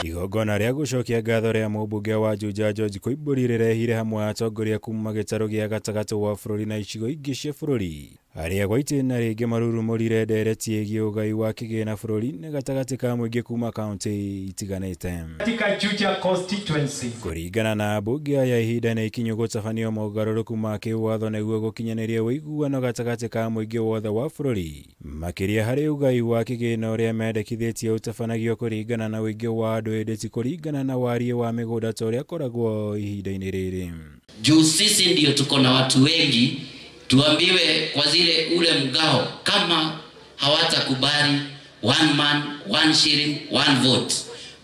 Igongona rĩa gũcokia ngatho rĩa mũmbunge wa JUJA George KOIMBURI rĩrehire hamwe atongoria kuuma gĩtarũ gĩa gatagatĩ wa bũrũri na icigo ingĩ cia bũrũri. Arĩa gwa itĩna rĩngĩ marurumũrire ndereti ĩgiĩ ũgai wa kĩgĩna bũrũri-inĩ gatagatĩ ka mũingĩ kuuma kaunti itiganĩte. Kũringana na ambunge ya ihinda nĩ ikinyu gũtabanio mogarũrũku ma kĩwatho nĩguo gũkinyanĩria ũiguano gatagatĩ ka mũingĩ wothe wa bũrũri. Makĩria harĩ ũgai wa kĩgĩna ũrĩa mendekithĩtie ũtabanagio kũringana na ũingĩ wa andũ ĩndĩ ti kũringana na wariĩ wa mĩgũnda ta ũrĩa koragwo ihinda-inĩ rĩrĩ. Juu sisi ndio tuko na watu wengi, tuambiwe kwa zile ule mgao kama hawatakubali one man, one shilling, one vote.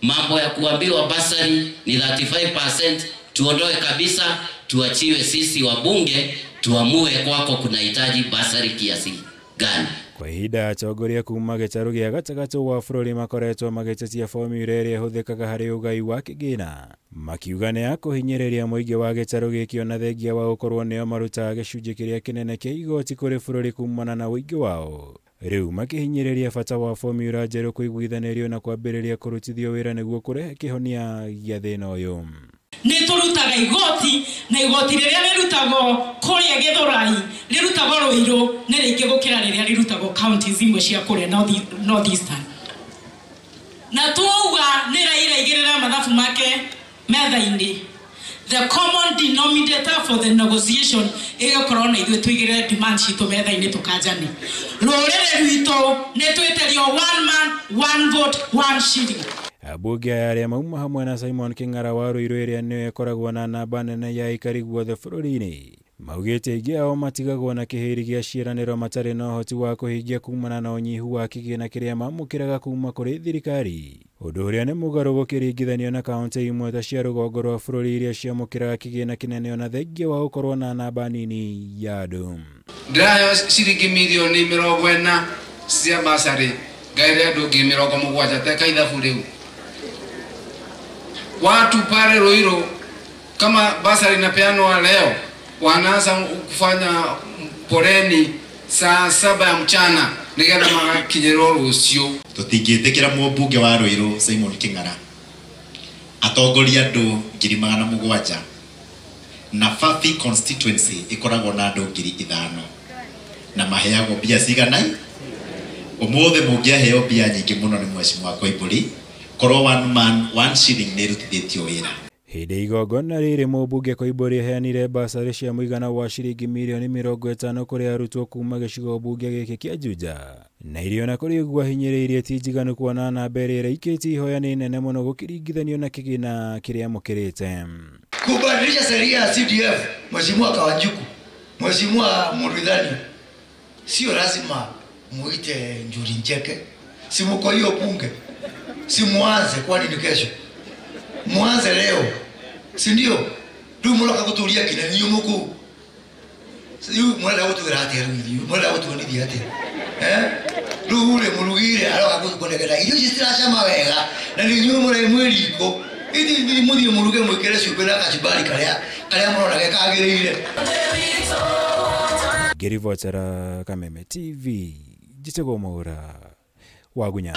Mambo ya kuambiwa basari ni 35%, tuondoe kabisa, tuachiwe sisi wabunge, tuamue kwako kunahitaji basari kiasi gani. Kwa ihinda atongoria kuuma gĩtarũ gĩa gatagatĩ wa bũrũri makoretwo magĩtetia formula ĩrĩa ĩhũthĩkaga harĩ ũgai wa kĩgĩna. Makiuga nĩ ya kũhinyĩrĩria mũingĩ wa gĩtarũ gĩkĩ na thengia wa gũkorwo nĩo marutaga gĩcunjĩ kĩrĩa kĩnene kĩa igoti kũrĩ bũrũri kumana na ũingĩ wao. Rĩu makĩhinyĩrĩria bata wa formula njerũ kũiguithanĩrio na kwambĩrĩria kũrutithio wĩra nĩguo kũrehe kĩhonia gĩa thĩna ũyũ. Nĩ tũrutaga igoti na igoti rĩrĩa rĩrutagwo kũrĩa Gĩthũrai rĩrutagwo Rũirũ nĩ rĩingĩ gũkĩra rĩrĩa rĩrutagwo counties imwe cia kũrĩa North Eastern. Na tuuga nĩ Raila igĩrĩra mathabu make metha-inĩ. The common denominator for the negotiation ĩgĩkorwo na ithuĩ tũigĩrĩre demand citũ metha-inĩ tũkanjane. Rũrĩrĩ rwitũ nĩ twĩtĩrio one man, one vote, one shilling. Ambunge arĩa mauma hamwe na Simon Kĩng'ara wa Rũirũ ĩrĩa nĩyo ĩkoragwo na namba nene ya aikari guothe bũrũri-inĩ. Maugĩte aingĩ ao matigagwo na kĩhĩri gĩa ciĩranĩro matarĩ na ũhoti wa kũhingia kumana na ũnyihu wa kĩgĩna kĩrĩa mamũkĩraga kuma kũrĩ thirikari. Ũndũ ũrĩa nĩ mũgarũ gũkĩringithanio na kaunti imwe ta cia rũgongo rwa bũrũri iria ciamũkĩraga kĩgĩna kĩnene ona thengia wa gũkorwo na namba nini ya andũ. Ndĩrayo ciringi mirioni 40 cia basari ngaire andũ 70,000 teka ithabu rĩu. Watu pale Rũirũ kama basari inapeanwa leo wanaanza kufanya poleni saa 7 ya mchana nigetha magakinyĩrwo rũciũ. Tũtingĩtĩkĩra mũmbunge wa Rũirũ Simon Kĩng'ara atongoria andũ 700,000 na Fafi constituency ikoragwo na andũ 5,000 na maheagwo mbia cigana. Ũmũthĩ mũngĩaheo mbia nyingĩ mũno nĩ Mheshimiwa KOIMBURI korwo one man, one shilling nĩ rutithĩtio wĩra. Hĩndĩ igongona rĩrĩ mũmbunge KOIMBURI aheanire basarĩ cia mũigana wa ciringi mirioni 50 kũrĩ arutwo kuuma gĩcigo mbunge gĩkĩ kĩa JUJA. Na irio na kũrĩ ũguo ahinyĩrĩirie ti njiganu kuona namba ĩrĩa ĩraikĩtie ihoya nĩ nene mũno gũkĩringithanio na kĩgĩna kĩrĩa mũkĩrĩte. Kubadilisha sheria ya CDF, Mheshimiwa Kawanjuku, Mheshimiwa Muridhani, sio lazima muite Njuri Ncheke. Si mko hiyo bunge. Si muanze kwani ni kesho. Muanze leo. Si ndio? Ndio mloka kutulia kina niyo muku. Siyo mwala watu rati hiyo. Mwala watu ni ati. Ndio ule mulugire aloka kukonekera. Iyo sisira shama wega. Na ni niyo mure mweriko. Idi ni muthi muluge mwikere ciupera kachibari karia murona gekagirire. Gerivotera Kameme TV. Jitego Maura. Wagunya.